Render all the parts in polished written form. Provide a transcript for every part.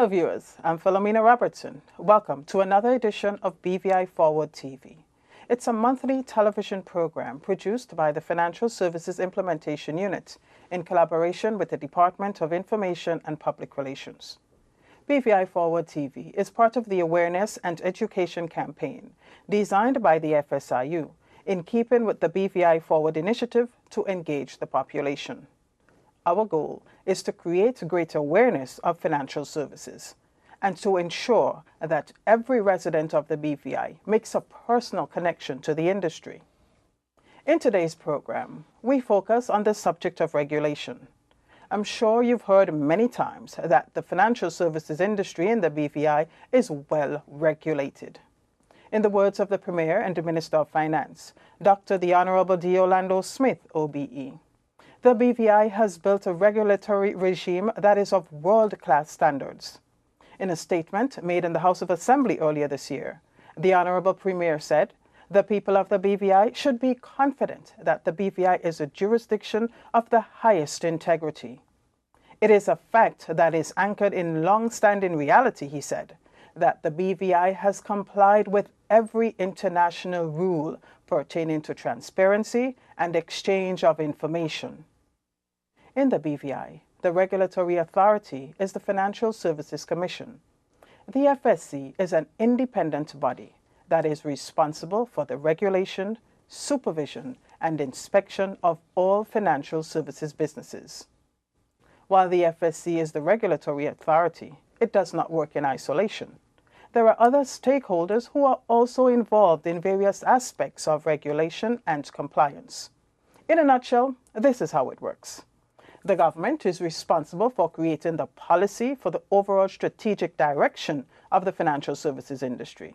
Hello viewers, I'm Philomena Robertson. Welcome to another edition of BVI Forward TV. It's a monthly television program produced by the Financial Services Implementation Unit in collaboration with the Department of Information and Public Relations. BVI Forward TV is part of the Awareness and Education Campaign designed by the FSIU in keeping with the BVI Forward initiative to engage the population. Our goal is to create greater awareness of financial services and to ensure that every resident of the BVI makes a personal connection to the industry. In today's program, we focus on the subject of regulation. I'm sure you've heard many times that the financial services industry in the BVI is well regulated. In the words of the Premier and the Minister of Finance, Dr. the Honorable D. Orlando Smith, OBE, the BVI has built a regulatory regime that is of world-class standards. In a statement made in the House of Assembly earlier this year, the Honorable Premier said, the people of the BVI should be confident that the BVI is a jurisdiction of the highest integrity. It is a fact that is anchored in long-standing reality, he said, that the BVI has complied with every international rule pertaining to transparency and exchange of information. In the BVI, the regulatory authority is the Financial Services Commission. The FSC is an independent body that is responsible for the regulation, supervision, and inspection of all financial services businesses. While the FSC is the regulatory authority, it does not work in isolation. There are other stakeholders who are also involved in various aspects of regulation and compliance. In a nutshell, this is how it works. The government is responsible for creating the policy for the overall strategic direction of the financial services industry.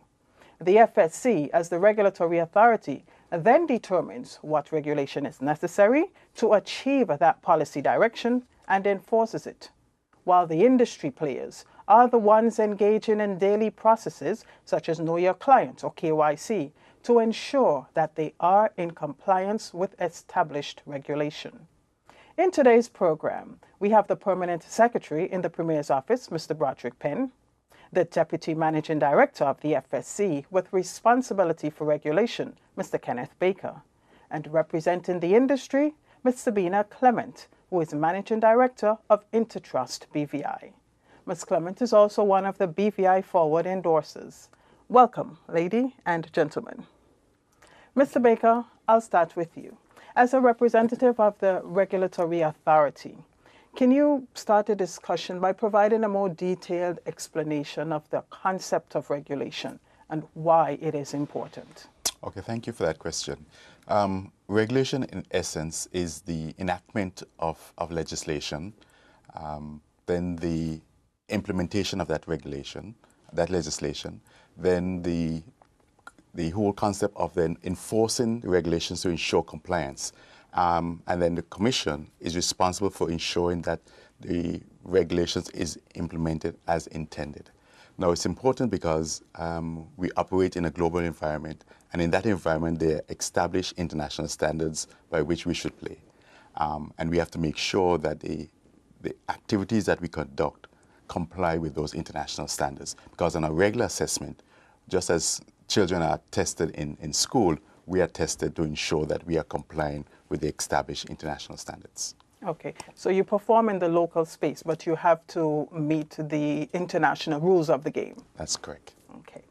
The FSC, as the regulatory authority, then determines what regulation is necessary to achieve that policy direction and enforces it, while the industry players are the ones engaging in daily processes such as Know Your Client or KYC to ensure that they are in compliance with established regulation. In today's program, we have the Permanent Secretary in the Premier's Office, Mr. Brodrick, Penn, the Deputy Managing Director of the FSC with responsibility for regulation, Mr. Kenneth Baker, and representing the industry, Ms. Sabinah Clement, who is Managing Director of Intertrust BVI. Ms. Clement is also one of the BVI Forward endorsers. Welcome, lady and gentlemen. Mr. Baker, I'll start with you. As a representative of the regulatory authority, can you start a discussion by providing a more detailed explanation of the concept of regulation and why it is important? Okay, thank you for that question. Regulation, in essence, is the enactment of legislation, then the implementation of that legislation, then the whole concept of then enforcing the regulations to ensure compliance. And then the Commission is responsible for ensuring that the regulations is implemented as intended. Now, it's important because we operate in a global environment, and in that environment, there are established international standards by which we should play. And we have to make sure that the activities that we conduct comply with those international standards. Because on a regular assessment, just as children are tested in school, we are tested to ensure that we are complying with the established international standards. Okay, so you perform in the local space, but you have to meet the international rules of the game. That's correct. Okay.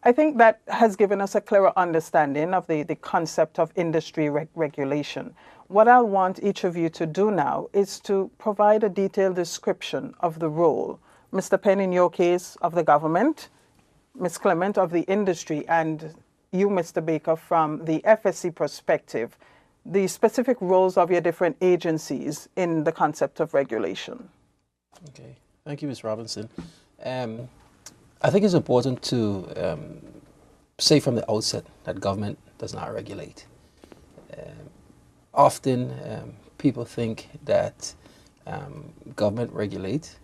I think that has given us a clearer understanding of the concept of industry regulation. What I want each of you to do now is to provide a detailed description of the role, Mr. Penn, in your case, of the government, Ms. Clement of the industry, and you, Mr. Baker, from the FSC perspective, the specific roles of your different agencies in the concept of regulation. Okay, thank you, Ms. Robinson. I think it's important to say from the outset that government does not regulate. Often people think that government regulates,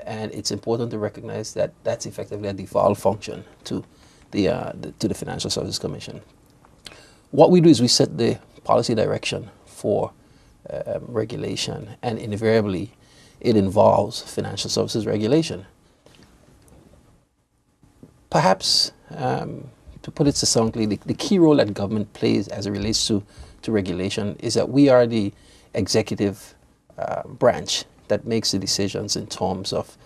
and it's important to recognize that that's effectively a default function to the Financial Services Commission. What we do is we set the policy direction for regulation, and invariably it involves financial services regulation. Perhaps, to put it succinctly, the key role that government plays as it relates to regulation is that we are the executive branch that makes the decisions in terms of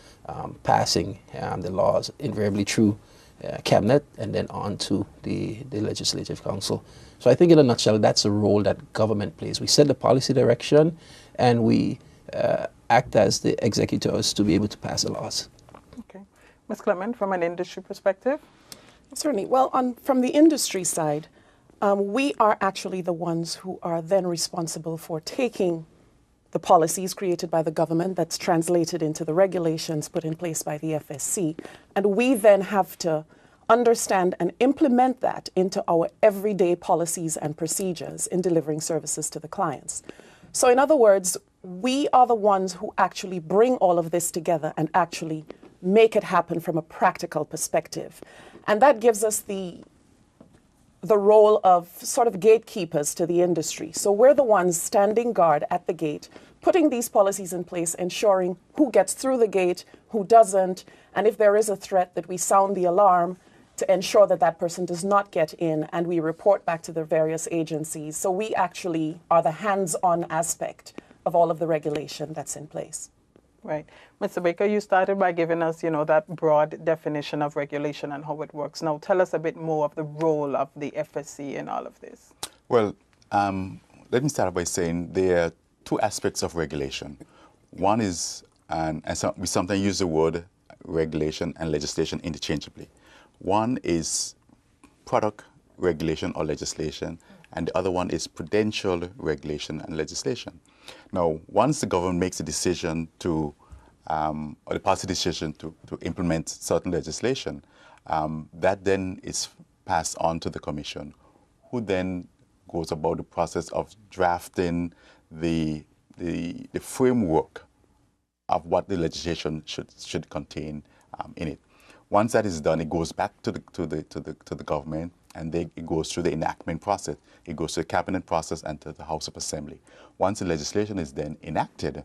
passing the laws, invariably through Cabinet and then on to the Legislative Council. So I think in a nutshell, that's a role that government plays. We set the policy direction and we act as the executors to be able to pass the laws. Okay. Ms. Clement, from an industry perspective? Certainly. Well, from the industry side, we are actually the ones who are then responsible for taking the policies created by the government that's translated into the regulations put in place by the FSC. And we then have to understand and implement that into our everyday policies and procedures in delivering services to the clients. So in other words, we are the ones who actually bring all of this together and actually make it happen from a practical perspective. And that gives us the role of sort of gatekeepers to the industry. So we're the ones standing guard at the gate, putting these policies in place, ensuring who gets through the gate, who doesn't, and if there is a threat, that we sound the alarm to ensure that that person does not get in, and we report back to the various agencies. So we actually are the hands-on aspect of all of the regulation that's in place. Right. Mr. Baker, you started by giving us, that broad definition of regulation and how it works. Now, tell us a bit more of the role of the FSC in all of this. Well, let me start by saying there are two aspects of regulation. One is, we sometimes use the word regulation and legislation interchangeably. One is product regulation or legislation, and the other one is prudential regulation and legislation. Now, once the government makes a decision to, or the policy decision to implement certain legislation, that then is passed on to the Commission, who then goes about the process of drafting the framework of what the legislation should contain in it. Once that is done, it goes back to the government, and it goes through the enactment process. It goes to the cabinet process and to the House of Assembly. Once the legislation is then enacted,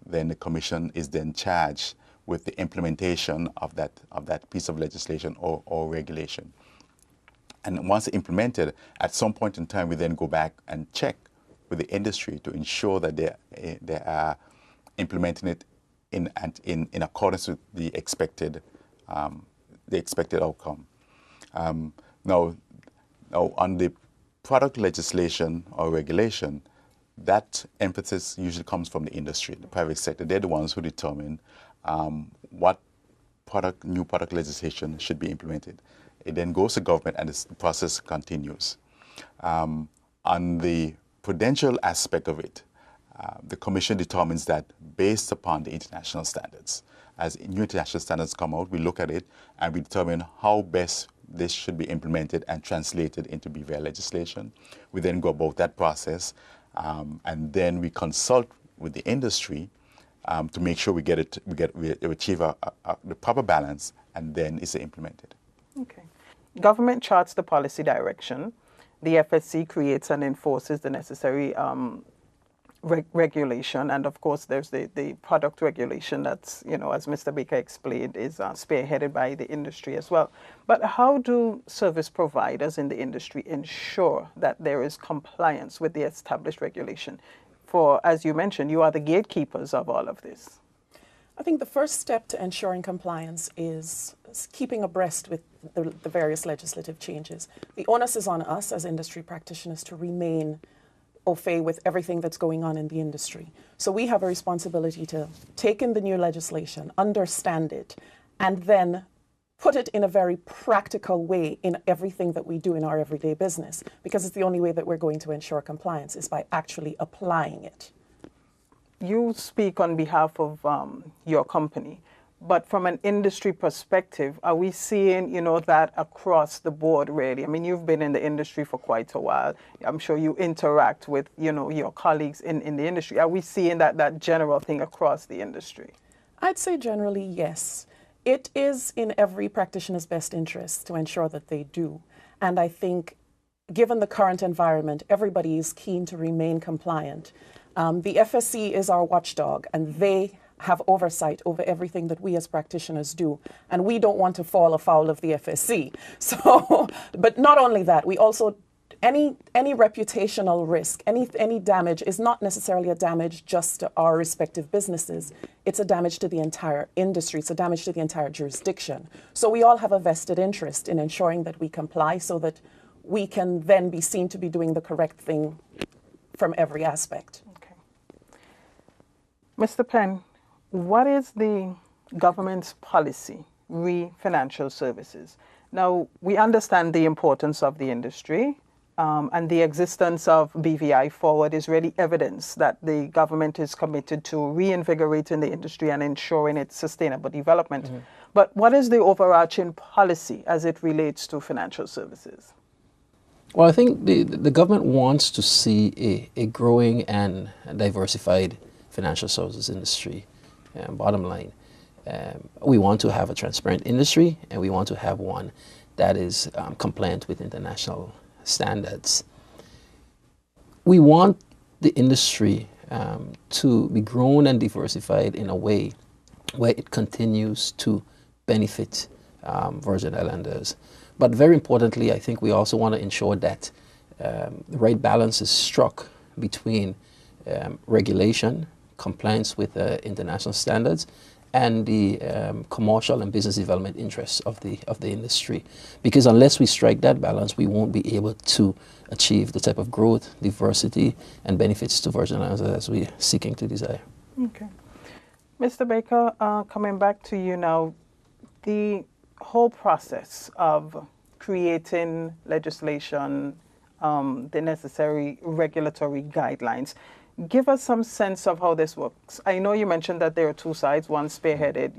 then the Commission is then charged with the implementation of that piece of legislation or regulation. And once implemented, at some point in time, we then go back and check with the industry to ensure that they are implementing it in accordance with the expected outcome. Now, on the product legislation or regulation, that emphasis usually comes from the industry, the private sector. They're the ones who determine what new product legislation should be implemented. It then goes to government, and the process continues. On the prudential aspect of it, the Commission determines that based upon the international standards. As new international standards come out, we look at it and we determine how best this should be implemented and translated into BVI legislation. We then go about that process, and then we consult with the industry to make sure we achieve the proper balance, and then it's implemented. Okay. Government charts the policy direction. The FSC creates and enforces the necessary regulation, and of course there's the product regulation that's, as Mr. Baker explained, is spearheaded by the industry as well. But how do service providers in the industry ensure that there is compliance with the established regulation? For, as you mentioned, you are the gatekeepers of all of this. I think the first step to ensuring compliance is keeping abreast with the various legislative changes. The onus is on us as industry practitioners to remain au fait with everything that's going on in the industry. So we have a responsibility to take in the new legislation, understand it, and then put it in a very practical way in everything that we do in our everyday business, because it's the only way that we're going to ensure compliance is by actually applying it. You speak on behalf of your company, but from an industry perspective, are we seeing, that across the board, really? I mean, you've been in the industry for quite a while. I'm sure you interact with, your colleagues in the industry. Are we seeing that general thing across the industry? I'd say generally, yes. It is in every practitioner's best interest to ensure that they do. And I think, given the current environment, everybody is keen to remain compliant. The FSC is our watchdog, and they have oversight over everything that we as practitioners do. And we don't want to fall afoul of the FSC. So, but not only that, we also, any reputational risk, any damage is not necessarily a damage just to our respective businesses. It's a damage to the entire industry. It's a damage to the entire jurisdiction. So we all have a vested interest in ensuring that we comply so that we can then be seen to be doing the correct thing from every aspect. Okay. Mr. Penn, what is the government's policy re financial services? Now, we understand the importance of the industry, and the existence of BVI Forward is really evidence that the government is committed to reinvigorating the industry and ensuring its sustainable development. Mm-hmm. But what is the overarching policy as it relates to financial services? Well, I think the government wants to see a growing and diversified financial services industry. Bottom line, we want to have a transparent industry, and we want to have one that is compliant with international standards. We want the industry to be grown and diversified in a way where it continues to benefit Virgin Islanders. But very importantly, I think we also want to ensure that the right balance is struck between regulation, compliance with international standards, and the commercial and business development interests of the industry. Because unless we strike that balance, we won't be able to achieve the type of growth, diversity, and benefits to Virgin Islands as we're seeking to desire. Okay. Mr. Baker, coming back to you now, the whole process of creating legislation, the necessary regulatory guidelines, give us some sense of how this works. I know you mentioned that there are two sides, one spearheaded,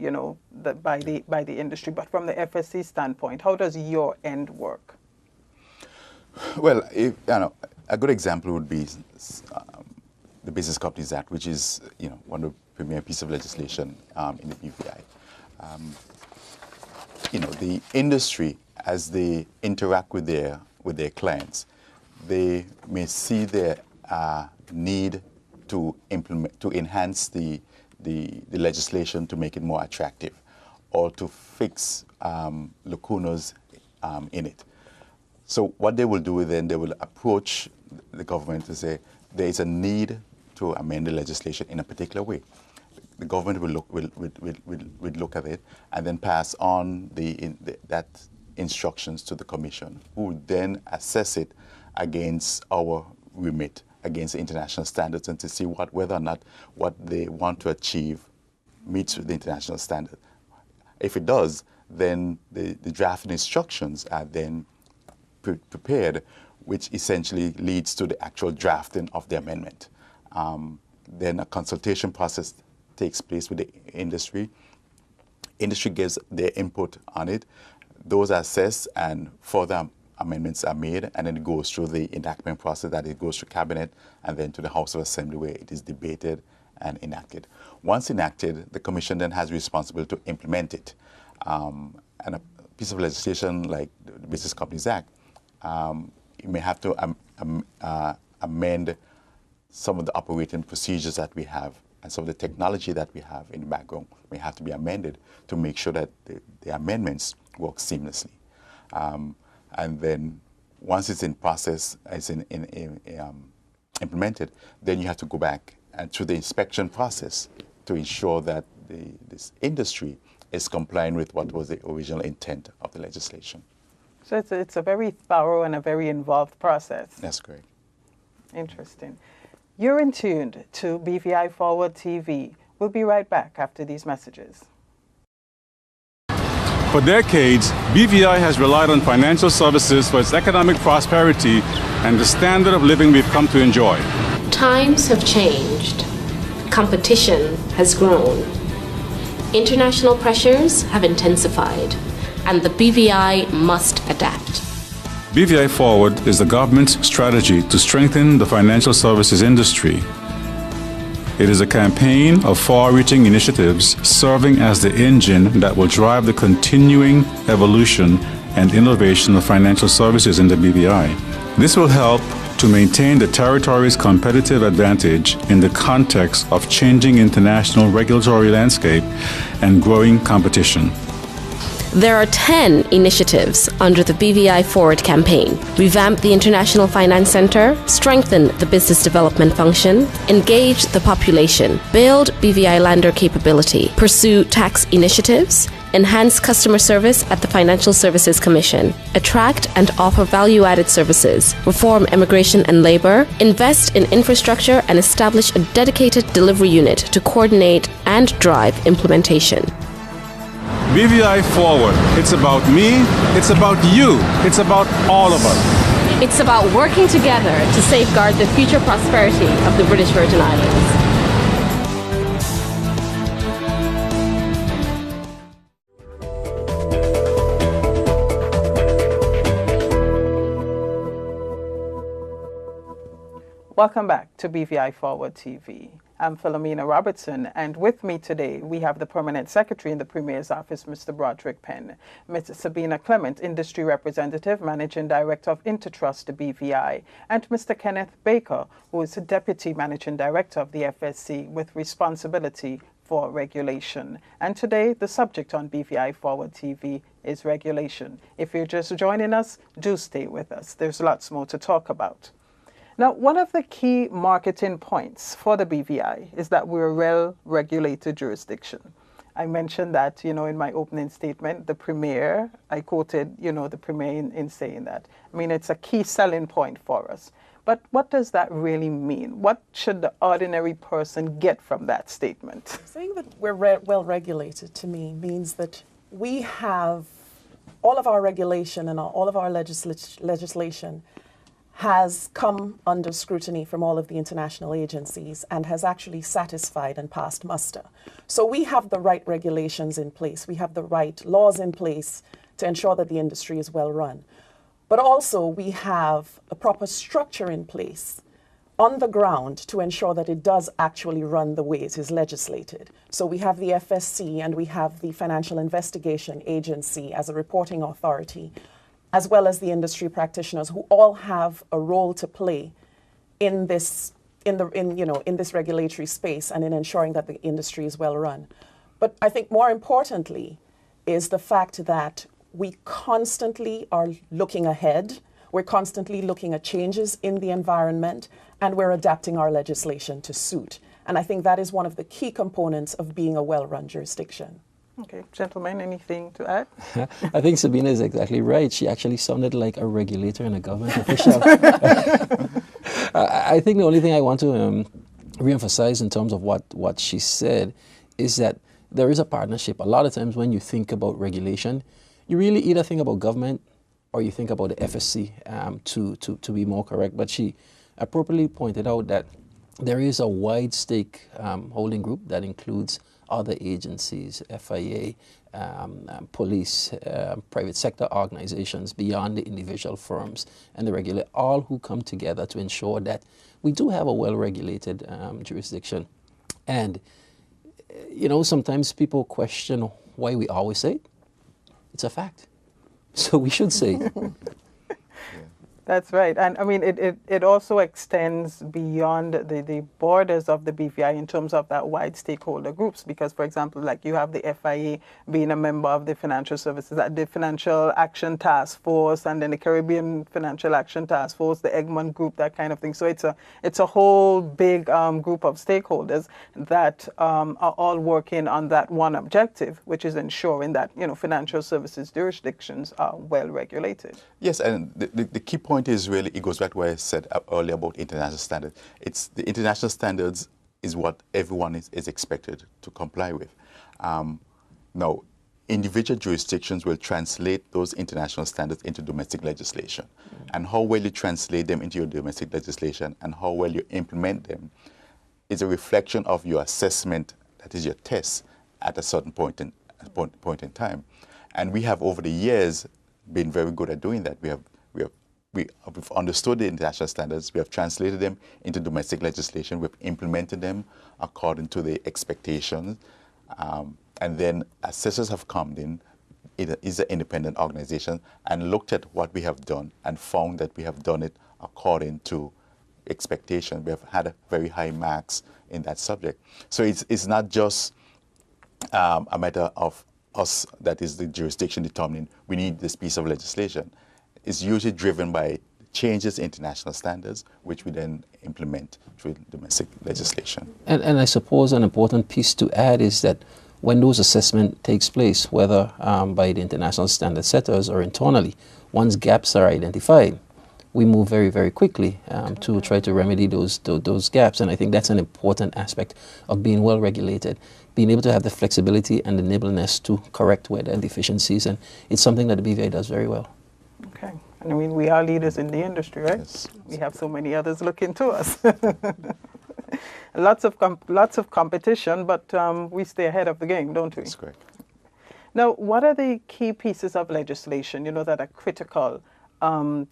by the industry, but from the FSC standpoint, how does your end work? Well, a good example would be the Business Companies Act, which is one of the premier pieces of legislation in the BVI. The industry, as they interact with their clients, they may see their need to enhance the legislation to make it more attractive, or to fix lacunas in it. So what they will do then, they will approach the government to say there is a need to amend the legislation in a particular way. The government will look at it and then pass on that instructions to the Commission, who would then assess it against our remit, against international standards, and to see whether or not what they want to achieve meets the international standard. If it does, then the draft instructions are then prepared, which essentially leads to the actual drafting of the amendment. Then a consultation process takes place with the industry. Industry gives their input on it. Those are assessed, and further amendments are made, and then it goes through the enactment process, that it goes to Cabinet and then to the House of Assembly, where it is debated and enacted. Once enacted, the Commission then has responsibility to implement it. And a piece of legislation like the Business Companies Act, you may have to amend some of the operating procedures that we have, and some of the technology that we have in the background may have to be amended to make sure that the amendments work seamlessly. And then once it's in process, it's implemented, then you have to go back and through the inspection process to ensure that this industry is complying with what was the original intent of the legislation. So it's a very thorough and a very involved process. That's correct. Interesting. You're in tune to BVI Forward TV. We'll be right back after these messages. For decades, BVI has relied on financial services for its economic prosperity and the standard of living we've come to enjoy. Times have changed. Competition has grown. International pressures have intensified, and the BVI must adapt. BVI Forward is the government's strategy to strengthen the financial services industry. It is a campaign of far-reaching initiatives serving as the engine that will drive the continuing evolution and innovation of financial services in the BVI. This will help to maintain the territory's competitive advantage in the context of changing international regulatory landscape and growing competition. There are 10 initiatives under the BVI Forward campaign. Revamp the International Finance Center, strengthen the business development function, engage the population, build BVI lander capability, pursue tax initiatives, enhance customer service at the Financial Services Commission, attract and offer value-added services, reform immigration and labor, invest in infrastructure, and establish a dedicated delivery unit to coordinate and drive implementation. BVI Forward. It's about me, it's about you, it's about all of us. It's about working together to safeguard the future prosperity of the British Virgin Islands. Welcome back to BVI Forward TV. I'm Sabinah Robertson, and with me today we have the Permanent Secretary in the Premier's Office, Mr. Brodrick Penn, Ms. Sabinah Clement, Industry Representative, Managing Director of Intertrust, the BVI, and Mr. Kenneth Baker, who is the Deputy Managing Director of the FSC with responsibility for regulation. And today, the subject on BVI Forward TV is regulation. If you're just joining us, do stay with us. There's lots more to talk about. Now, one of the key marketing points for the BVI is that we're a well-regulated jurisdiction. I mentioned that, in my opening statement, the Premier, I quoted, the Premier in saying that. I mean, it's a key selling point for us. But what does that really mean? What should the ordinary person get from that statement? Saying that we're well-regulated, to me, means that we have all of our regulation and all of our legislation has come under scrutiny from all of the international agencies and has actually satisfied and passed muster. So we have the right regulations in place. We have the right laws in place to ensure that the industry is well run. But also we have a proper structure in place on the ground to ensure that it does actually run the way it is legislated. So we have the FSC and we have the Financial Investigation Agency as a reporting authority, as well as the industry practitioners who all have a role to play in this regulatory space and in ensuring that the industry is well run. But I think more importantly is the fact that we constantly are looking ahead. We're constantly looking at changes in the environment, and we're adapting our legislation to suit. And I think that is one of the key components of being a well-run jurisdiction. Okay, gentlemen, anything to add? I think Sabinah is exactly right. She actually sounded like a regulator and a government official. I think the only thing I want to reemphasize in terms of what she said is that there is a partnership. A lot of times when you think about regulation, you really either think about government or you think about the FSC, to be more correct. But she appropriately pointed out that there is a wide stake holding group that includes other agencies, FIA, police, private sector organizations beyond the individual firms and the regulator, all who come together to ensure that we do have a well-regulated jurisdiction. And, sometimes people question why we always say it. It's a fact. So we should say it. That's right. And I mean, it also extends beyond the borders of the BVI in terms of that wide stakeholder groups. Because, for example, like you have the FIA being a member of the Financial Services, the Financial Action Task Force, and then the Caribbean Financial Action Task Force, the Egmont Group, that kind of thing. So it's a whole big group of stakeholders that are all working on that one objective, which is ensuring that, financial services jurisdictions are well regulated. Yes, and the key point is really, it goes back to what I said earlier about international standards. It's the international standards is what everyone is expected to comply with. Now, individual jurisdictions will translate those international standards into domestic legislation. And how well you translate them into your domestic legislation and how well you implement them is a reflection of your assessment, that is your test, at a certain point in time. And we have, over the years, been very good at doing that. We've understood the international standards, we have translated them into domestic legislation, we've implemented them according to the expectations, and then assessors have come in, it is an independent organization and looked at what we have done and found that we have done it according to expectation. We have had a very high marks in that subject. So it's not just a matter of us, that is the jurisdiction determining we need this piece of legislation. It's usually driven by changes in international standards, which we then implement through domestic legislation. And I suppose an important piece to add is that when those assessment takes place, whether by the international standard setters or internally, once gaps are identified, we move very, very quickly to try to remedy those gaps. And I think that's an important aspect of being well regulated, being able to have the flexibility and the nimbleness to correct where there are deficiencies. And it's something that the BVI does very well. Okay. And I mean, we are leaders in the industry, right? Yes. We have so many others looking to us. Lots of competition, but we stay ahead of the game, don't we? That's correct. Now, what are the key pieces of legislation, that are critical,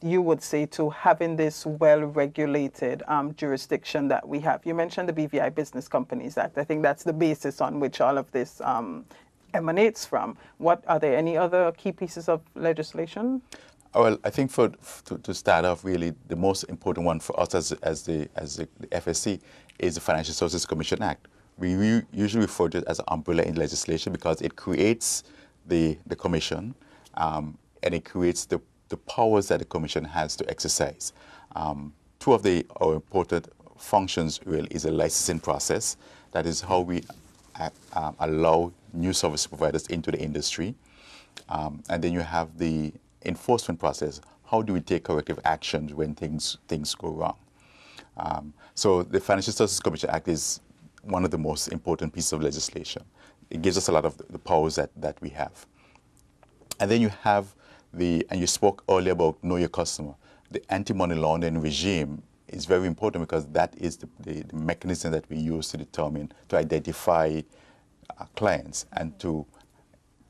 you would say, to having this well-regulated jurisdiction that we have? You mentioned the BVI Business Companies Act. I think that's the basis on which all of this emanates from. Are there any other key pieces of legislation? Well, I think to start off, really, the most important one for us as the FSC is the Financial Services Commission Act. We usually refer to it as an umbrella in legislation because it creates the commission and it creates the powers that the commission has to exercise. Two of our important functions really is a licensing process. That is how we allow new service providers into the industry. And then you have the enforcement process. How do we take corrective actions when things go wrong? So the Financial Services Commission Act is one of the most important pieces of legislation. It gives us a lot of the powers that we have. And then you have and you spoke earlier about know your customer. The anti-money laundering regime is very important because that is the mechanism that we use to identify clients and to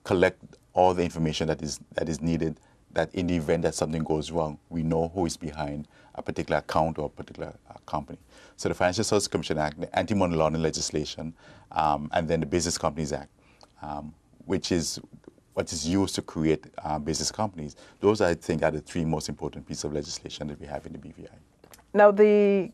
collect all the information that is needed, that in the event that something goes wrong, we know who is behind a particular account or a particular company. So the Financial Services Commission Act, the anti-money laundering legislation, and then the Business Companies Act, which is what is used to create business companies. Those, I think, are the three most important pieces of legislation that we have in the BVI. Now, the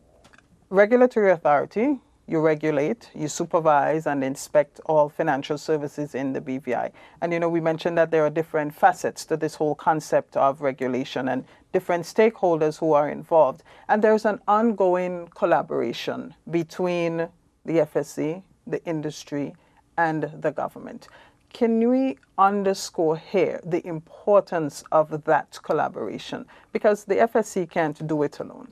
regulatory authority, you regulate, you supervise and inspect all financial services in the BVI. And, we mentioned that there are different facets to this whole concept of regulation and different stakeholders who are involved. And there's an ongoing collaboration between the FSC, the industry, and the government. Can we underscore here the importance of that collaboration? Because the FSC can't do it alone,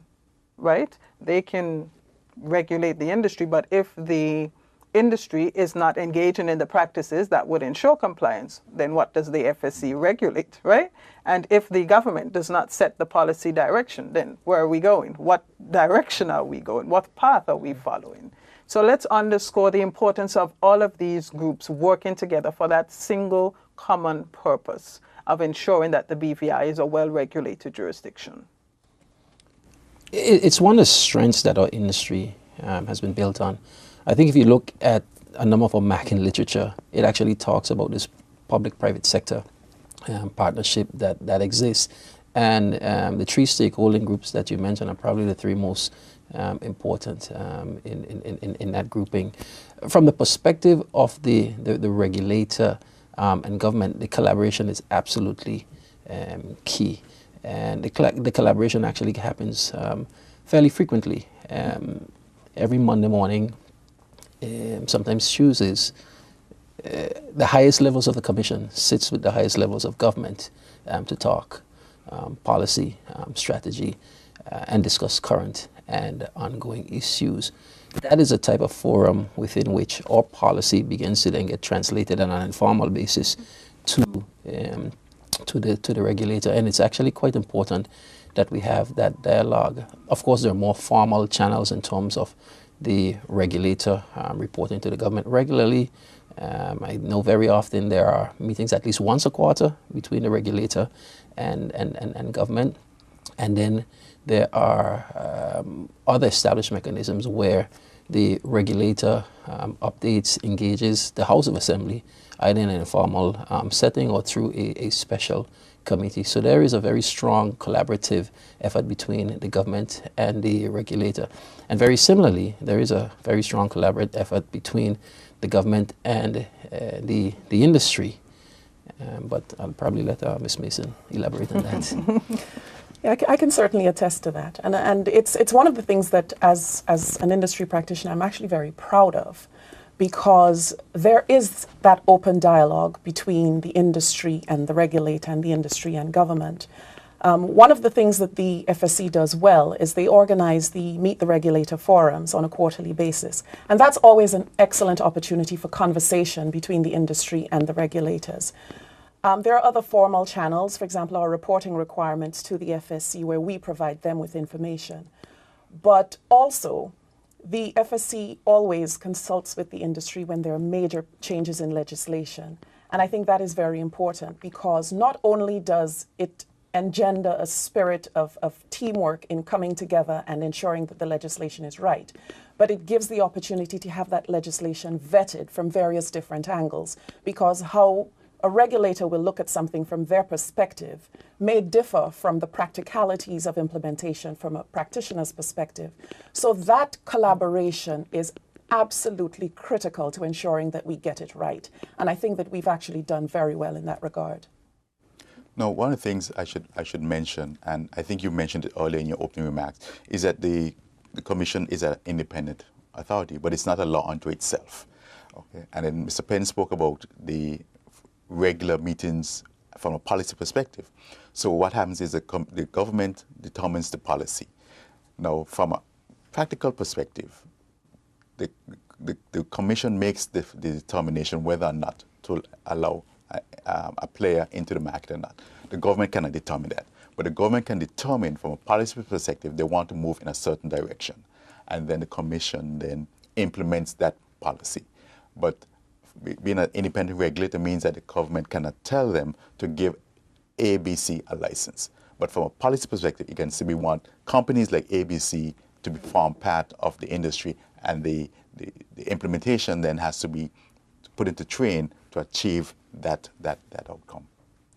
right? They can regulate the industry, but if the industry is not engaging in the practices that would ensure compliance, then what does the FSC regulate, right? And if the government does not set the policy direction, then where are we going? What direction are we going? What path are we following? So let's underscore the importance of all of these groups working together for that single common purpose of ensuring that the BVI is a well-regulated jurisdiction. It's one of the strengths that our industry has been built on. I think if you look at a number of our Mackin literature, it actually talks about this public-private sector partnership that exists. And the three stakeholding groups that you mentioned are probably the three most important in that grouping. From the perspective of the regulator and government, the collaboration is absolutely key. And the collaboration actually happens fairly frequently. Every Monday morning, sometimes Tuesdays, the highest levels of the commission sits with the highest levels of government to talk policy, strategy, and discuss current and ongoing issues. That is a type of forum within which our policy begins to then get translated on an informal basis to the regulator, and it's actually quite important that we have that dialogue. Of course, there are more formal channels in terms of the regulator reporting to the government regularly. I know very often there are meetings at least once a quarter between the regulator and government, and then there are other established mechanisms where the regulator updates, engages the House of Assembly, either in an informal setting or through a special committee. So there is a very strong collaborative effort between the government and the regulator. And very similarly, there is a very strong collaborative effort between the government and the industry. But I'll probably let Ms. Mason elaborate on that. Yeah, I can certainly attest to that. And it's one of the things that as an industry practitioner, I'm actually very proud of, because there is that open dialogue between the industry and the regulator and the industry and government. One of the things that the FSC does well is they organize the Meet the Regulator forums on a quarterly basis. And that's always an excellent opportunity for conversation between the industry and the regulators. There are other formal channels, for example, our reporting requirements to the FSC, where we provide them with information. But also, the FSC always consults with the industry when there are major changes in legislation. And I think that is very important, because not only does it engender a spirit of teamwork in coming together and ensuring that the legislation is right, but it gives the opportunity to have that legislation vetted from various different angles, because how a regulator will look at something from their perspective may differ from the practicalities of implementation from a practitioner's perspective. So that collaboration is absolutely critical to ensuring that we get it right. And I think that we've actually done very well in that regard. Now, one of the things I should mention, and I think you mentioned it earlier in your opening remarks, is that the Commission is an independent authority, but it's not a law unto itself. Okay? And then Mr. Penn spoke about the regular meetings from a policy perspective. So what happens is the government determines the policy. Now, from a practical perspective, the Commission makes the determination whether or not to allow a player into the market or not. The government cannot determine that. But the government can determine from a policy perspective they want to move in a certain direction. And then the Commission then implements that policy. But being an independent regulator means that the government cannot tell them to give ABC a license. But from a policy perspective, you can see we want companies like ABC to form part of the industry, and the implementation then has to be put into train to achieve that outcome.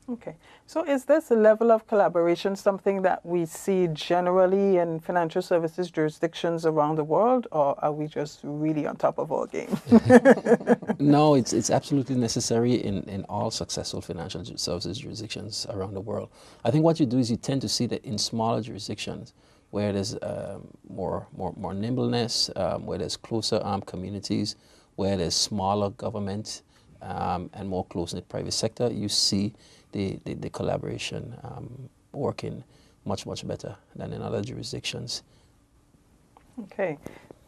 Okay. So is this a level of collaboration something that we see generally in financial services jurisdictions around the world, or are we just really on top of our game? No, it's absolutely necessary in all successful financial services jurisdictions around the world. I think what you do is you tend to see that in smaller jurisdictions where there's more nimbleness, where there's closer armed communities, where there's smaller government and more close-knit private sector, you see the collaboration working much better than in other jurisdictions. Okay.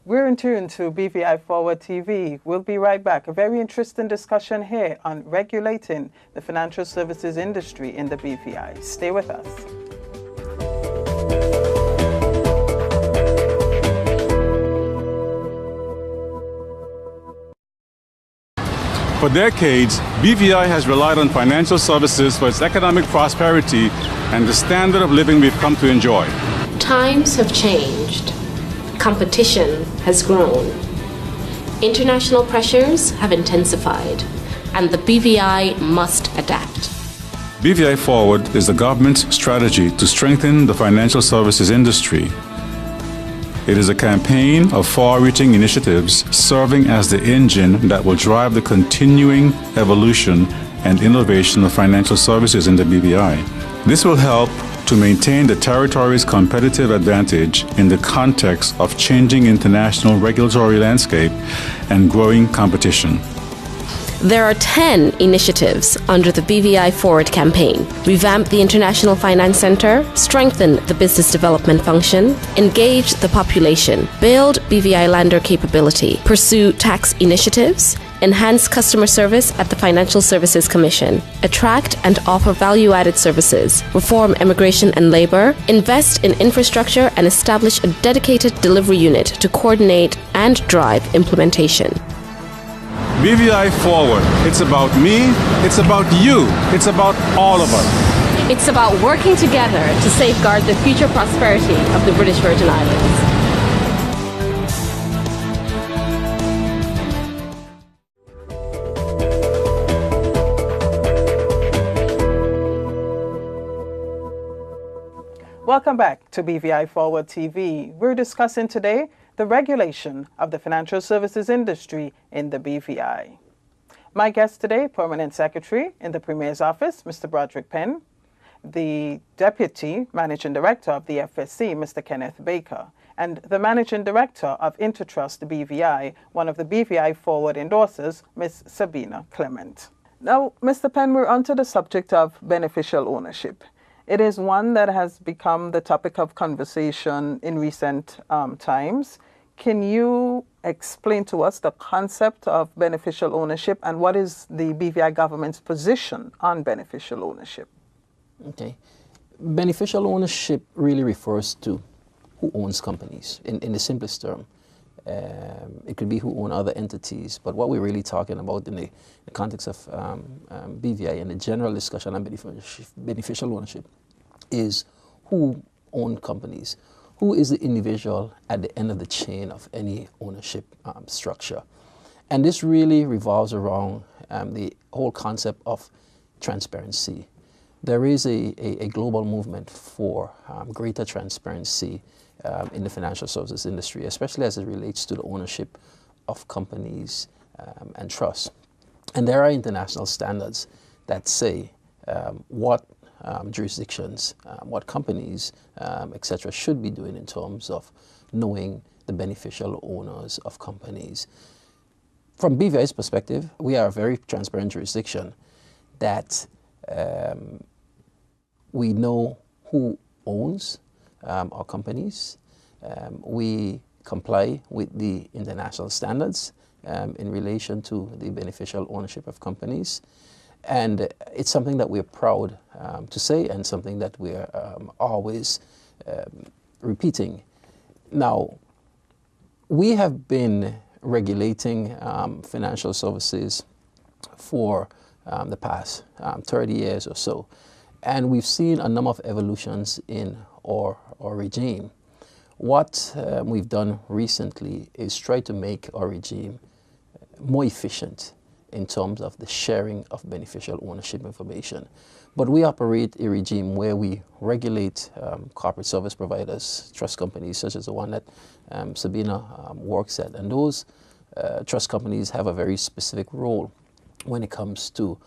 We're in tune to BVI Forward TV. We'll be right back. A very interesting discussion here on regulating the financial services industry in the BVI. Stay with us. For decades, BVI has relied on financial services for its economic prosperity and the standard of living we've come to enjoy. Times have changed. Competition has grown. International pressures have intensified, and the BVI must adapt. BVI Forward is the government's strategy to strengthen the financial services industry. It is a campaign of far-reaching initiatives serving as the engine that will drive the continuing evolution and innovation of financial services in the BVI. This will help to maintain the territory's competitive advantage in the context of changing international regulatory landscape and growing competition. There are 10 initiatives under the BVI Forward campaign. Revamp the International Finance Center, strengthen the business development function, engage the population, build BVI lender capability, pursue tax initiatives, enhance customer service at the Financial Services Commission, attract and offer value-added services, reform immigration and labor, invest in infrastructure, and establish a dedicated delivery unit to coordinate and drive implementation. BVI Forward. It's about me, it's about you, it's about all of us. It's about working together to safeguard the future prosperity of the British Virgin Islands. Welcome back to BVI Forward TV. We're discussing today the regulation of the financial services industry in the BVI. My guest today, Permanent Secretary in the Premier's Office, Mr. Brodrick Penn, the Deputy Managing Director of the FSC, Mr. Kenneth Baker, and the Managing Director of Intertrust BVI, one of the BVI Forward endorsers, Ms. Sabinah Clement. Now, Mr. Penn, we're onto the subject of beneficial ownership. It is one that has become the topic of conversation in recent times. Can you explain to us the concept of beneficial ownership and what is the BVI government's position on beneficial ownership? Okay. Beneficial ownership really refers to who owns companies in the simplest term. It could be who own other entities, but what we're really talking about in the context of BVI and the general discussion on beneficial ownership is who own companies, who is the individual at the end of the chain of any ownership structure. And this really revolves around the whole concept of transparency. There is a global movement for greater transparency in the financial services industry, especially as it relates to the ownership of companies and trusts. And there are international standards that say what jurisdictions, what companies, etc., should be doing in terms of knowing the beneficial owners of companies. From BVI's perspective, we are a very transparent jurisdiction that we know who owns our companies. We comply with the international standards in relation to the beneficial ownership of companies. And it's something that we're proud to say and something that we're always repeating. Now, we have been regulating financial services for the past 30 years or so. And we've seen a number of evolutions in our regime. What we've done recently is try to make our regime more efficient in terms of the sharing of beneficial ownership information. But we operate a regime where we regulate corporate service providers, trust companies such as the one that Sabinah works at. And those trust companies have a very specific role when it comes to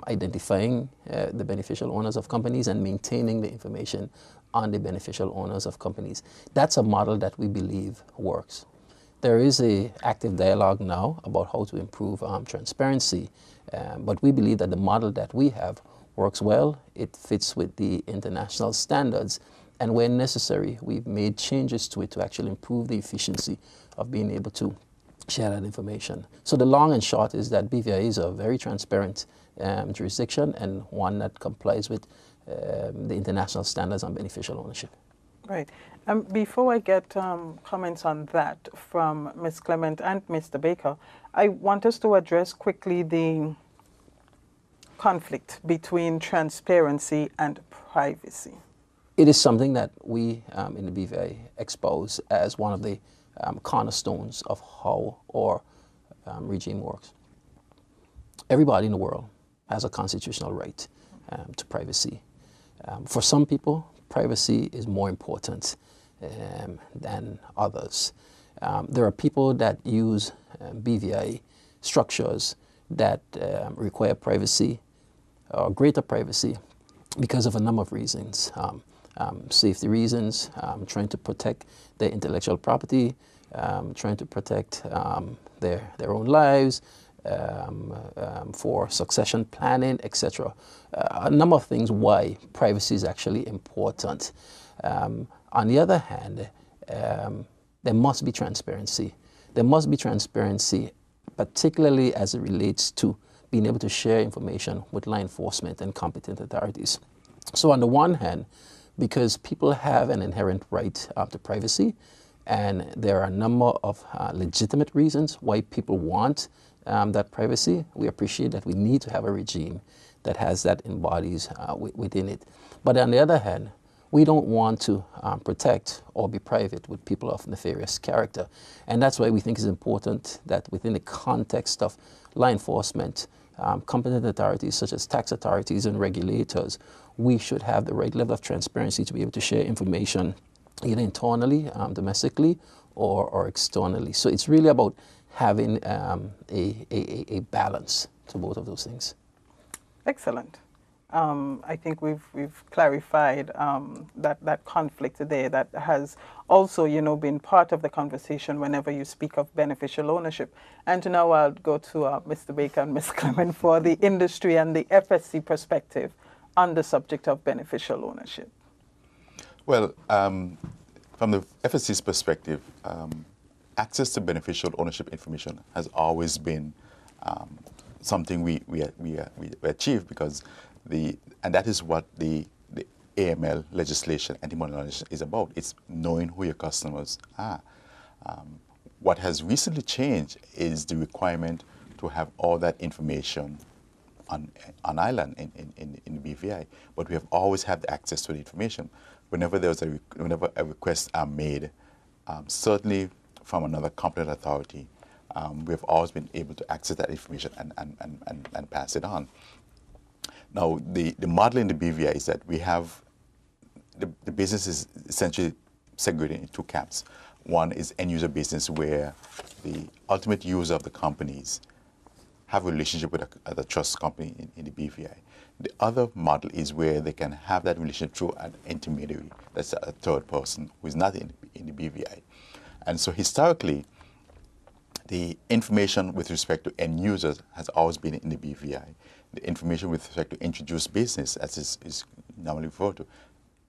identifying the beneficial owners of companies and maintaining the information on the beneficial owners of companies. That's a model that we believe works. There is an active dialogue now about how to improve transparency, but we believe that the model that we have works well. It fits with the international standards, and where necessary, we've made changes to it to actually improve the efficiency of being able to share that information. So the long and short is that BVI is a very transparent jurisdiction and one that complies with the international standards on beneficial ownership. Right. Before I get comments on that from Ms. Clement and Mr. Baker, I want us to address quickly the conflict between transparency and privacy. It is something that we in the BVI expose as one of the cornerstones of how our regime works. Everybody in the world has a constitutional right to privacy. For some people, privacy is more important than others. There are people that use BVI structures that require privacy or greater privacy because of a number of reasons. Safety reasons, trying to protect their intellectual property, trying to protect their own lives, for succession planning, etc. A number of things why privacy is actually important. On the other hand, there must be transparency. There must be transparency, particularly as it relates to being able to share information with law enforcement and competent authorities. So on the one hand, because people have an inherent right to privacy, and there are a number of legitimate reasons why people want that privacy, we appreciate that we need to have a regime that has that embodies within it. But on the other hand, we don't want to protect or be private with people of nefarious character. And that's why we think it's important that within the context of law enforcement, competent authorities such as tax authorities and regulators we should have the right level of transparency to be able to share information either internally, domestically, or externally. So it's really about having a balance to both of those things. Excellent. I think we've clarified that conflict there that has also, been part of the conversation whenever you speak of beneficial ownership. And now I'll go to Mr. Baker and Ms. Clement for the industry and the FSC perspective on the subject of beneficial ownership. Well, from the FSC's perspective, access to beneficial ownership information has always been something we achieve because and that is what the AML legislation, anti-money laundering, is about. It's knowing who your customers are. What has recently changed is the requirement to have all that information on island in the BVI, but we have always had access to the information. Whenever a request are made, certainly from another competent authority, we have always been able to access that information and pass it on. Now, the model in the BVI is that we have the business is essentially segregated in two camps. One is end-user business, where the ultimate user of the companies have a relationship with a trust company in the BVI. The other model is where they can have that relationship through an intermediary, that's a third person who is not in the BVI. And so historically, the information with respect to end users has always been in the BVI. The information with respect to introduced business, as is normally referred to,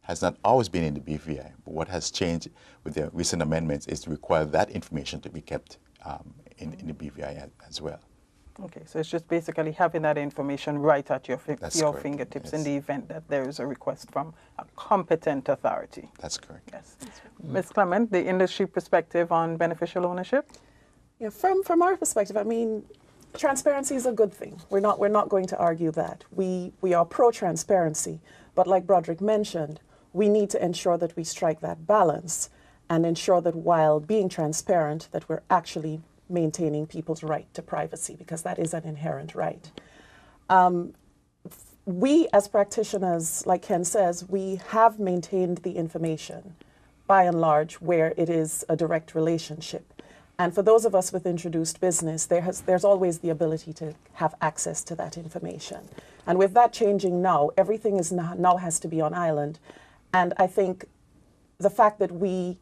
has not always been in the BVI. But what has changed with the recent amendments is to require that information to be kept in the BVI as well. Okay, so it's just basically having that information right at your correct. fingertips, Yes. in the event that there is a request from a competent authority. That's correct. Yes. Ms. Clement, the industry perspective on beneficial ownership? Yeah, from our perspective, I mean, transparency is a good thing. We're not going to argue that. We are pro-transparency, but like Brodrick mentioned, we need to ensure that we strike that balance and ensure that while being transparent, that we're actually maintaining people's right to privacy, because that is an inherent right. We as practitioners, like Ken says, we have maintained the information by and large where it is a direct relationship. And for those of us with introduced business, there's always the ability to have access to that information. And with that changing now, everything is now has to be on island. And I think the fact that we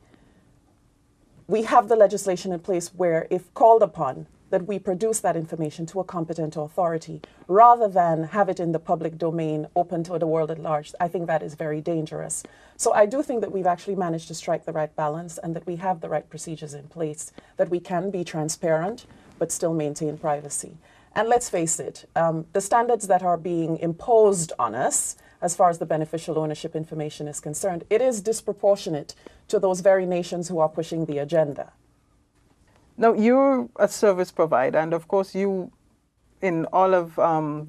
have the legislation in place where, if called upon, that we produce that information to a competent authority rather than have it in the public domain open to the world at large, I think that is very dangerous. So I do think that we've actually managed to strike the right balance and that we have the right procedures in place, that we can be transparent but still maintain privacy. And let's face it, the standards that are being imposed on us as far as the beneficial ownership information is concerned, it is disproportionate to those very nations who are pushing the agenda. Now, you're a service provider, and of course, you, in all of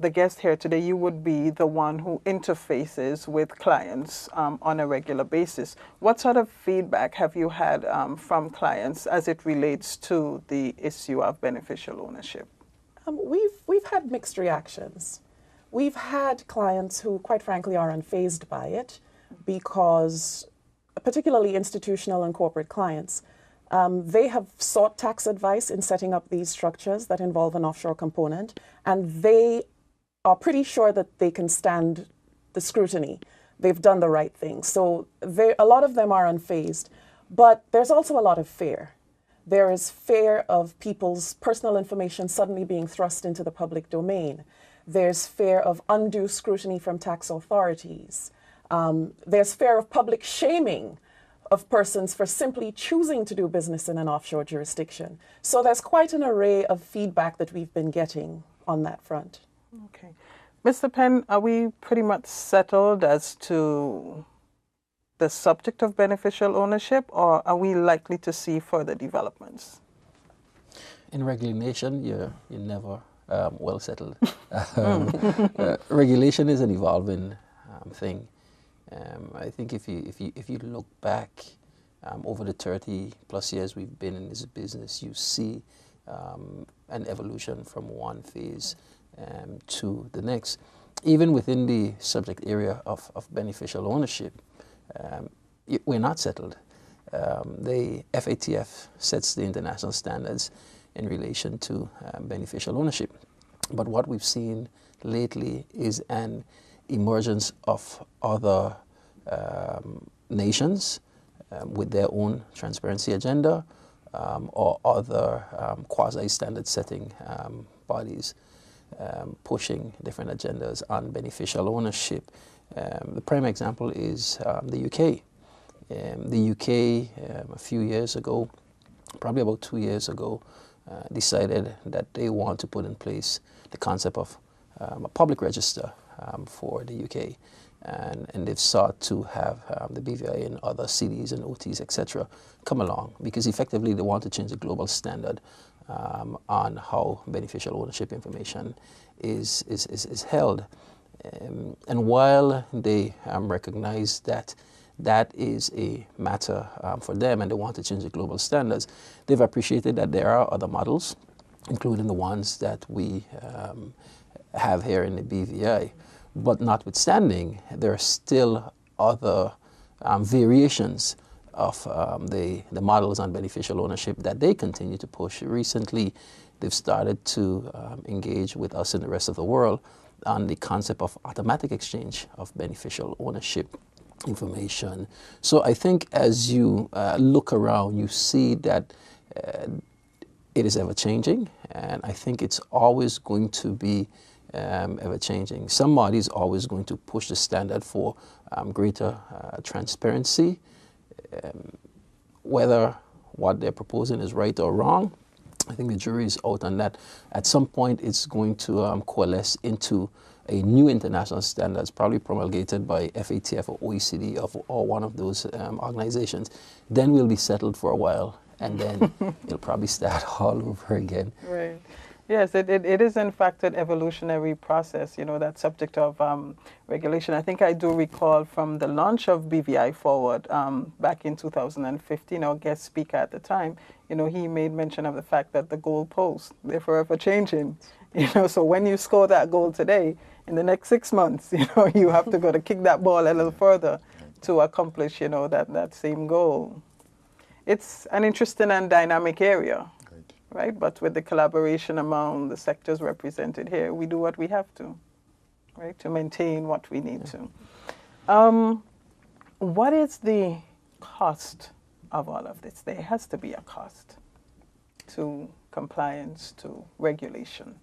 the guests here today, you would be the one who interfaces with clients on a regular basis. What sort of feedback have you had from clients as it relates to the issue of beneficial ownership? We've had mixed reactions. We've had clients who, quite frankly, are unfazed by it because, particularly institutional and corporate clients, they have sought tax advice in setting up these structures that involve an offshore component, and they are pretty sure that they can stand the scrutiny. They've done the right thing. So a lot of them are unfazed, but there's also a lot of fear. There is fear of people's personal information suddenly being thrust into the public domain. There's fear of undue scrutiny from tax authorities. There's fear of public shaming of persons for simply choosing to do business in an offshore jurisdiction. So there's quite an array of feedback that we've been getting on that front. Okay. Mr. Penn, are we pretty much settled as to the subject of beneficial ownership, or are we likely to see further developments? In regulation, you're never well settled. Regulation is an evolving thing. I think if you look back over the 30 plus years we've been in this business, you see an evolution from one phase to the next. even within the subject area of beneficial ownership, we're not settled. The FATF sets the international standards in relation to beneficial ownership. But what we've seen lately is an emergence of other nations with their own transparency agenda or other quasi-standard setting bodies pushing different agendas on beneficial ownership. The prime example is the UK. The UK, a few years ago, probably about 2 years ago, decided that they want to put in place the concept of a public register for the UK. And they've sought to have the BVI and other CDs and OTs, etc., come along because effectively they want to change the global standard on how beneficial ownership information is held. And while they recognize that that is a matter for them and they want to change the global standards, they've appreciated that there are other models, including the ones that we have here in the BVI. But notwithstanding, there are still other variations of the models on beneficial ownership that they continue to push. Recently, they've started to engage with us and the rest of the world on the concept of automatic exchange of beneficial ownership information. So I think as you look around, you see that it is ever changing, and I think it's always going to be ever changing. Somebody is always going to push the standard for greater transparency. Whether what they're proposing is right or wrong, I think the jury is out on that. At some point, it's going to coalesce into a new international standards, probably promulgated by FATF or OECD or one of those organizations. Then we'll be settled for a while, and then it'll probably start all over again. Right. Yes, it is in fact an evolutionary process, you know, that subject of regulation. I think I do recall from the launch of BVI Forward back in 2015, our guest speaker at the time, you know, he made mention of the fact that the goalposts, they're forever changing. You know, so when you score that goal today, in the next 6 months, you know, you have to go to kick that ball a little further to accomplish, you know, that same goal. It's an interesting and dynamic area. Right, but with the collaboration among the sectors represented here, we do what we have to, right, to maintain what we need to. What is the cost of all of this? There has to be a cost to compliance, to regulation.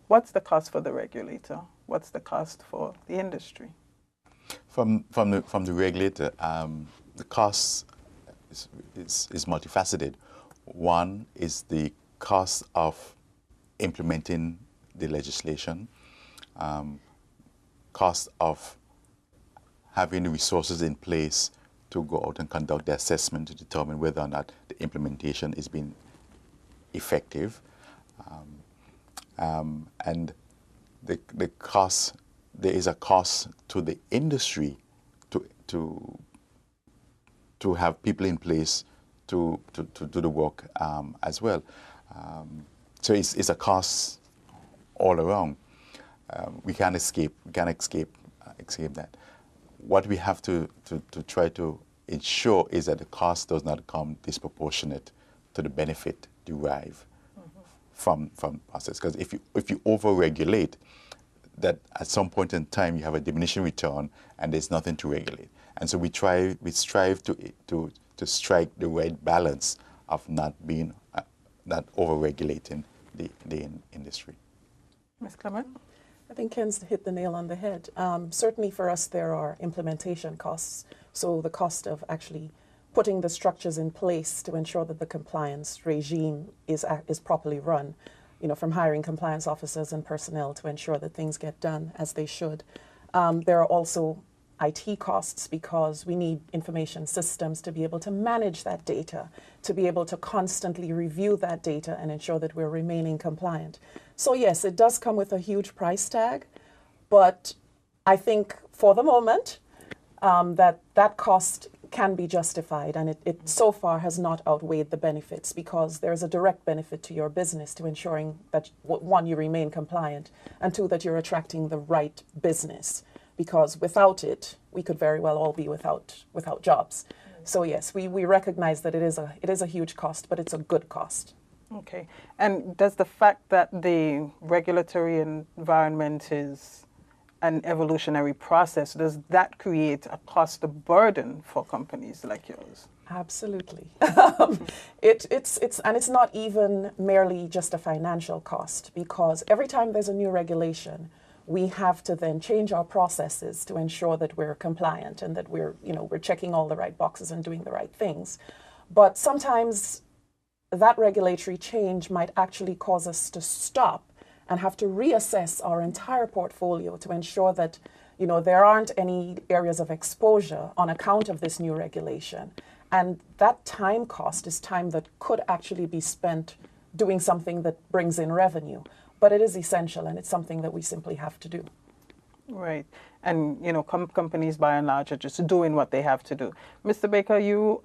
What's the cost for the regulator? What's the cost for the industry? From the regulator, the cost is multifaceted. One is the cost of implementing the legislation, cost of having the resources in place to go out and conduct the assessment to determine whether or not the implementation is being effective, and the cost. There is a cost to the industry to have people in place to do the work as well. So it's a cost all around. We can't escape that. What we have to try to ensure is that the cost does not come disproportionate to the benefit derived from the process. Because if you over-regulate, that at some point in time you have a diminishing return and there's nothing to regulate. And so we strive to strike the right balance of not over-regulating the industry. Ms. Clement? I think Ken's hit the nail on the head. Certainly for us there are implementation costs. So the cost of actually putting the structures in place to ensure that the compliance regime is properly run, you know, from hiring compliance officers and personnel to ensure that things get done as they should. There are also IT costs because we need information systems to be able to manage that data, to be able to constantly review that data and ensure that we're remaining compliant. So yes, it does come with a huge price tag, but I think for the moment that cost can be justified, and it so far has not outweighed the benefits, because there's a direct benefit to your business to ensuring that, one, you remain compliant, and two, that you're attracting the right business, because without it, we could very well all be without jobs. So yes, we recognize that it is a huge cost, but it's a good cost. Okay. And does the fact that the regulatory environment is an evolutionary process, does that create a cost burden for companies like yours? Absolutely. It's not even merely just a financial cost, because every time there's a new regulation, we have to then change our processes to ensure that we're compliant and that we're checking all the right boxes and doing the right things. But sometimes that regulatory change might actually cause us to stop and have to reassess our entire portfolio to ensure that, there aren't any areas of exposure on account of this new regulation. And that time cost is time that could actually be spent doing something that brings in revenue. But it is essential, and it's something that we simply have to do. Right. And, companies by and large are just doing what they have to do. Mr. Baker, you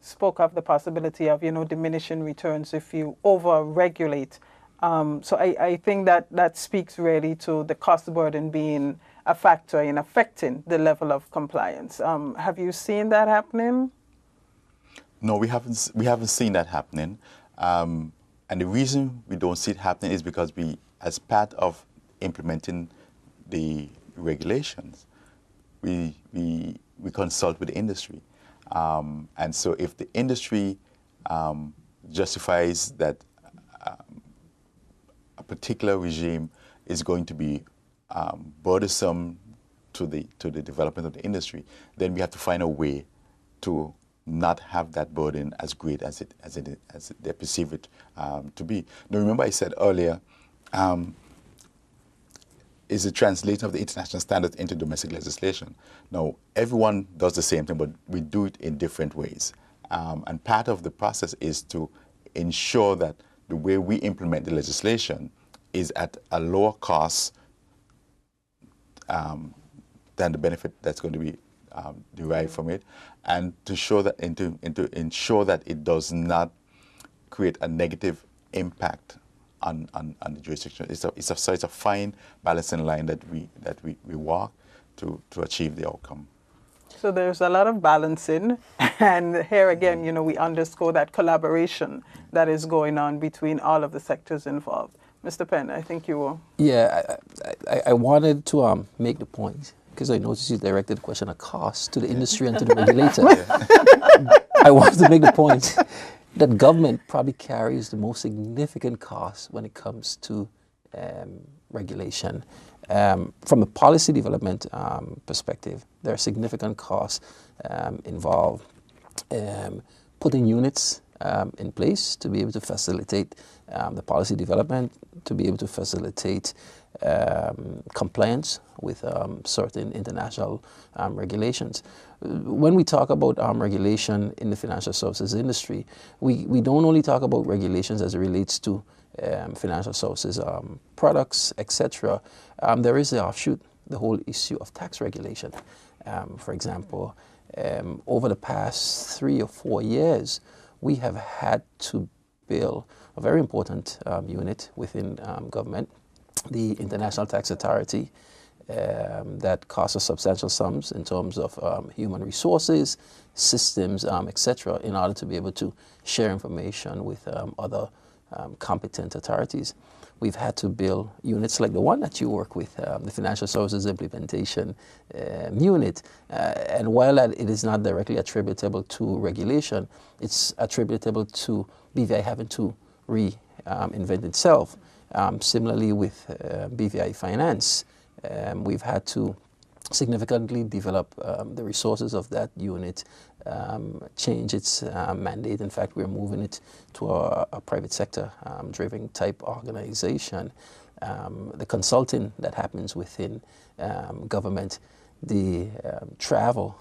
spoke of the possibility of, diminishing returns if you over-regulate. So I think that speaks really to the cost burden being a factor in affecting the level of compliance. Have you seen that happening? No, we haven't seen that happening. And the reason we don't see it happening is because we, as part of implementing the regulations, we consult with the industry. And so if the industry justifies that a particular regime is going to be burdensome to the development of the industry, then we have to find a way to not have that burden as great as they perceive it to be. Now, remember I said earlier, is the translation of the international standards into domestic legislation. Now, everyone does the same thing, but we do it in different ways. And part of the process is to ensure that the way we implement the legislation is at a lower cost than the benefit that's going to be derived from it, and to show that to ensure that it does not create a negative impact on the jurisdiction. It's a fine balancing line that we walk to achieve the outcome. So there's a lot of balancing, and here again, we underscore that collaboration that is going on between all of the sectors involved. Mr. Penn, I think you will. Yeah, I wanted to make the point, because I noticed you directed the question of cost to the industry and to the regulator. I wanted to make the point that government probably carries the most significant cost when it comes to regulation. From a policy development perspective, there are significant costs involved. Putting units in place to be able to facilitate the policy development, to be able to facilitate compliance with certain international regulations. When we talk about regulation in the financial services industry, we don't only talk about regulations as it relates to financial services products, etc. There is the offshoot, the whole issue of tax regulation. For example, over the past 3 or 4 years, we have had to build a very important unit within government, the International Tax Authority, that costs us substantial sums in terms of human resources, systems, etc., in order to be able to share information with other competent authorities. We've had to build units like the one that you work with, the Financial Services Implementation Unit. And while it is not directly attributable to regulation, it's attributable to BVI having to reinvent itself. Similarly with BVI Finance, we've had to significantly develop the resources of that unit, change its mandate. In fact, we're moving it to a private sector driven type organization. The consulting that happens within government, the travel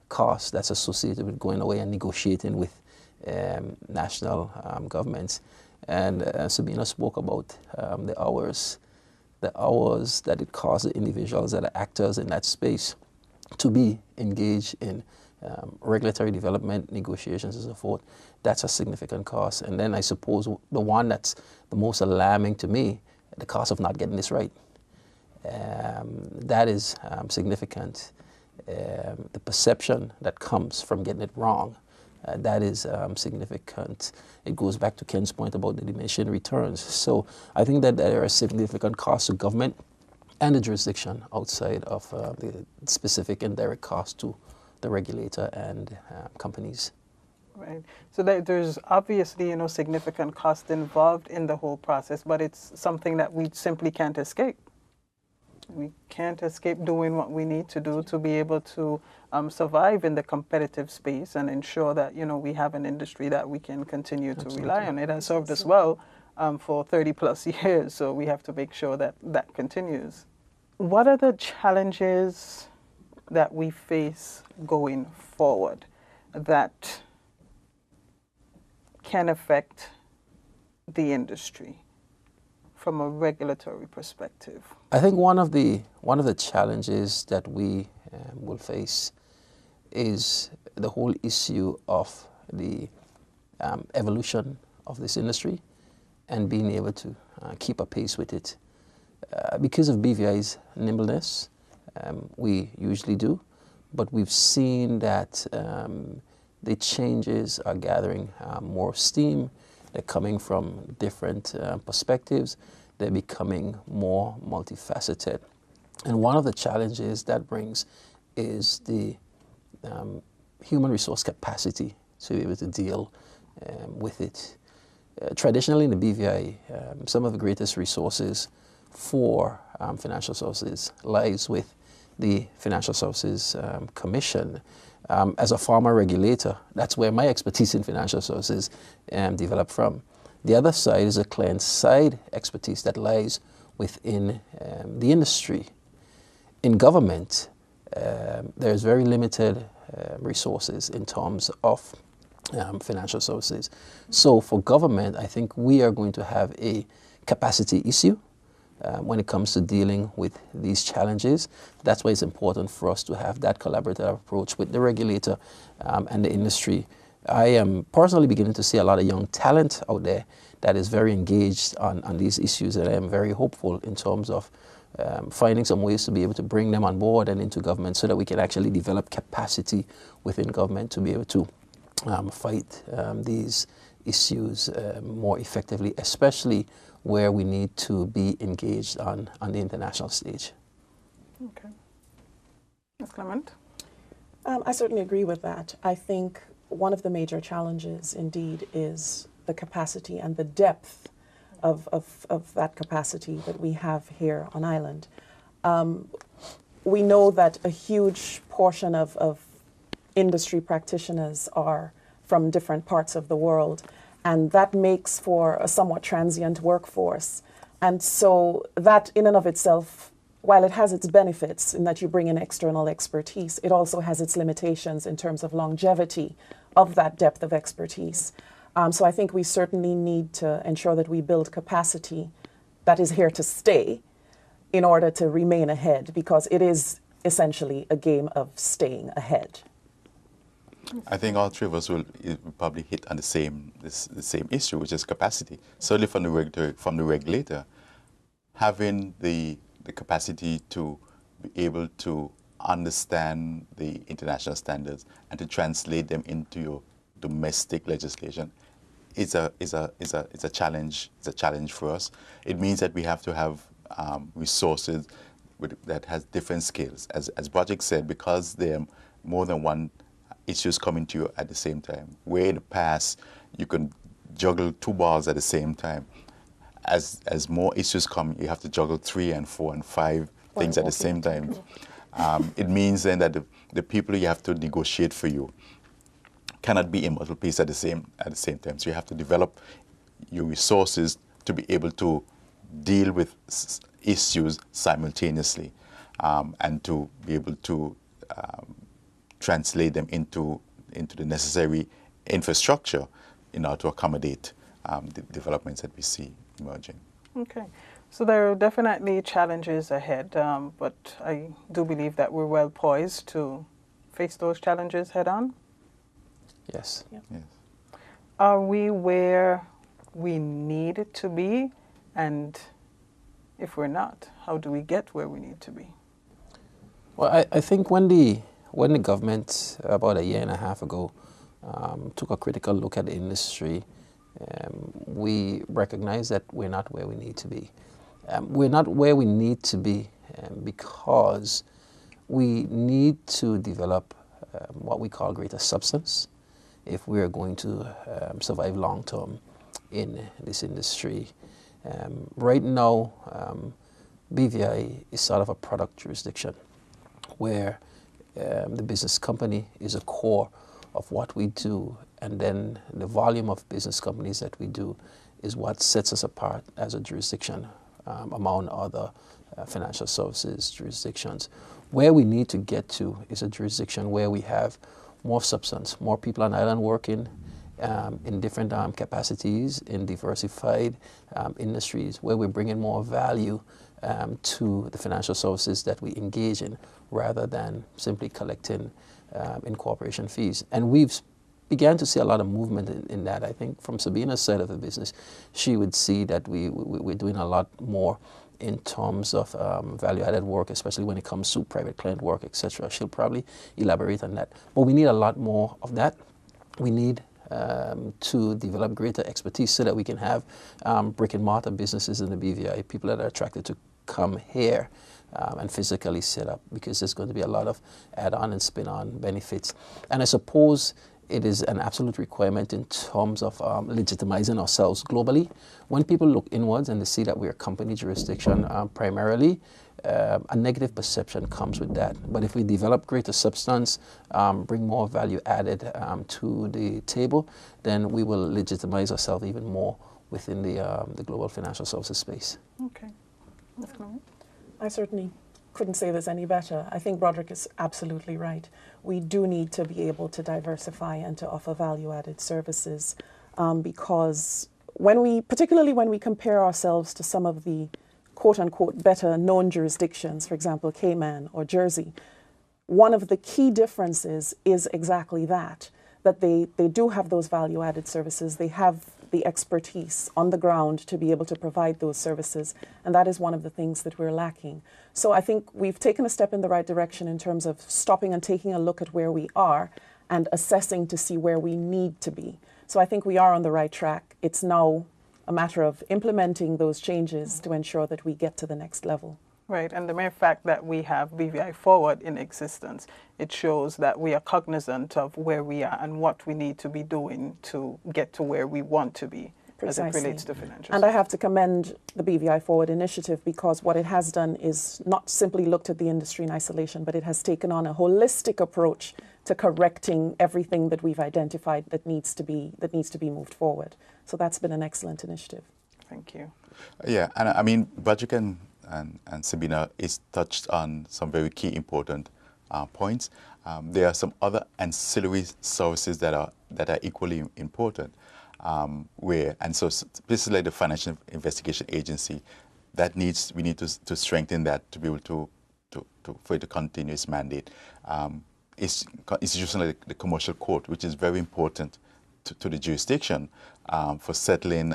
cost that's associated with going away and negotiating with national governments. And Sabinah spoke about the hours that it costs the individuals that are actors in that space. to be engaged in regulatory development, negotiations and so forth, that's a significant cost. And then I suppose the one that's the most alarming to me, the cost of not getting this right. That is significant. The perception that comes from getting it wrong, that is significant. It goes back to Ken's point about the diminishing returns. So I think that there are significant costs to government and the jurisdiction outside of the specific and direct cost to the regulator and companies. Right. So there's obviously, significant cost involved in the whole process, but it's something that we simply can't escape. We can't escape doing what we need to do to be able to survive in the competitive space and ensure that, we have an industry that we can continue to rely on. It has served us well for 30 plus years, so we have to make sure that that continues. What are the challenges that we face going forward that can affect the industry from a regulatory perspective? I think one of the challenges that we will face is the whole issue of the evolution of this industry and being able to keep a pace with it. Because of BVI's nimbleness, we usually do, but we've seen that the changes are gathering more steam. They're coming from different perspectives. They're becoming more multifaceted. And one of the challenges that brings is the human resource capacity to be able to deal with it. Traditionally in the BVI, some of the greatest resources for financial services lies with the Financial Services Commission. As a former regulator, that's where my expertise in financial services developed from. The other side is a client-side expertise that lies within the industry. In government, there's very limited resources in terms of financial services. So for government, I think we are going to have a capacity issue when it comes to dealing with these challenges. That's why it's important for us to have that collaborative approach with the regulator and the industry. I am personally beginning to see a lot of young talent out there that is very engaged on these issues, and I am very hopeful in terms of finding some ways to be able to bring them on board and into government so that we can actually develop capacity within government to be able to fight these issues more effectively, especially where we need to be engaged on the international stage. Okay. Ms. Clement? I certainly agree with that. I think one of the major challenges indeed is the capacity and the depth of that capacity that we have here on island. We know that a huge portion of industry practitioners are from different parts of the world, and that makes for a somewhat transient workforce. And so that in and of itself, while it has its benefits in that you bring in external expertise, it also has its limitations in terms of longevity of that depth of expertise. So I think we certainly need to ensure that we build capacity that is here to stay in order to remain ahead, because it is essentially a game of staying ahead. I think all three of us will probably hit on the same issue, which is capacity. Certainly from the regulator, having the capacity to be able to understand the international standards and to translate them into your domestic legislation is a challenge. It's a challenge for us. It means that we have to have resources that has different skills. As Brodrick said, because there are more than one issues coming to you at the same time. Where in the past you can juggle 2 balls at the same time. As more issues come, you have to juggle 3 and 4 and 5 things at the same time. It means then that the people you have to negotiate for you cannot be in multiple places at the same time. So you have to develop your resources to be able to deal with issues simultaneously and to be able to translate them into the necessary infrastructure in order to accommodate the developments that we see emerging. Okay. So there are definitely challenges ahead, but I do believe that we're well poised to face those challenges head on. Yes. Yeah. Yes. Are we where we need to be? And if we're not, how do we get where we need to be? Well, I think when the government about a year and a half ago took a critical look at the industry, we recognized that we're not where we need to be. We're not where we need to be because we need to develop what we call greater substance if we are going to survive long term in this industry. Right now, BVI is sort of a product jurisdiction where the business company is a core of what we do, and then the volume of business companies that we do is what sets us apart as a jurisdiction among other financial services jurisdictions. Where we need to get to is a jurisdiction where we have more substance, more people on island working in different capacities, in diversified industries, where we're bringing more value to the financial services that we engage in, rather than simply collecting incorporation fees. And we've began to see a lot of movement in that. I think from Sabinah's side of the business, she would see that we're doing a lot more in terms of value-added work, especially when it comes to private client work, etc. She'll probably elaborate on that. But we need a lot more of that. We need to develop greater expertise so that we can have brick and mortar businesses in the BVI, people that are attracted to come here and physically set up, because there's going to be a lot of add-on and spin-on benefits. And I suppose it is an absolute requirement in terms of legitimizing ourselves globally. When people look inwards and they see that we're a company jurisdiction primarily, a negative perception comes with that. But if we develop greater substance, bring more value added to the table, then we will legitimize ourselves even more within the global financial services space. Okay. I certainly couldn't say this any better. I think Brodrick is absolutely right. We do need to be able to diversify and to offer value-added services because particularly when we compare ourselves to some of the quote-unquote better known jurisdictions, for example, Cayman or Jersey, one of the key differences is exactly that they do have those value-added services. They have the expertise on the ground to be able to provide those services, and that is one of the things that we're lacking. So I think we've taken a step in the right direction in terms of stopping and taking a look at where we are and assessing to see where we need to be. So I think we are on the right track. It's now a matter of implementing those changes to ensure that we get to the next level. Right, and the mere fact that we have BVI Forward in existence, it shows that we are cognizant of where we are and what we need to be doing to get to where we want to be. Precisely. As it relates to financial. And I have to commend the BVI Forward initiative, because what it has done is not simply looked at the industry in isolation, but it has taken on a holistic approach to correcting everything that we've identified that needs to be moved forward. So that's been an excellent initiative. Thank you. Yeah, and I mean, Brodrick and Sabinah is touched on some very key important points. There are some other ancillary services that are equally important. So places like the Financial Investigation Agency, we need to strengthen that to be able for it to continue its mandate. Institutions like the Commercial Court, which is very important to the jurisdiction for settling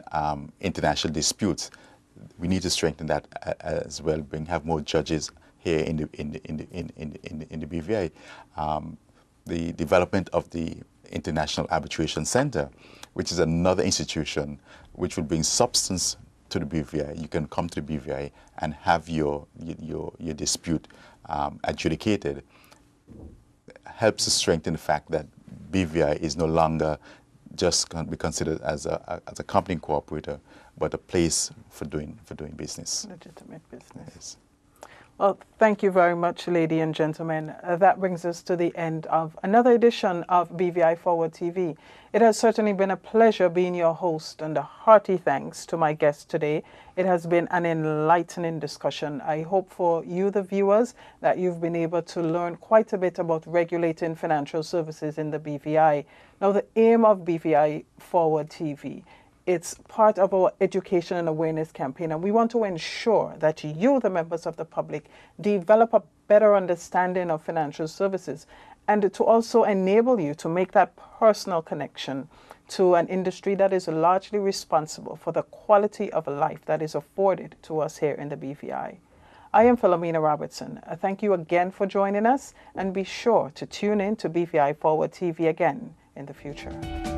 international disputes. We need to strengthen that as well. Have more judges here in the BVI. The development of the International Arbitration Center, which is another institution which will bring substance to the BVI. You can come to the BVI and have your dispute adjudicated. Helps to strengthen the fact that BVI is no longer just can be considered as a company incorporator, but a place for doing business. Legitimate business. Yes. Well, thank you very much, ladies and gentlemen. That brings us to the end of another edition of BVI Forward TV. It has certainly been a pleasure being your host, and a hearty thanks to my guest today. It has been an enlightening discussion. I hope for you, the viewers, that you've been able to learn quite a bit about regulating financial services in the BVI. Now, the aim of BVI Forward TV It's part of our education and awareness campaign, and we want to ensure that you, the members of the public, develop a better understanding of financial services, and to also enable you to make that personal connection to an industry that is largely responsible for the quality of life that is afforded to us here in the BVI. I am Sabinah Robertson. Thank you again for joining us, and be sure to tune in to BVI Forward TV again in the future.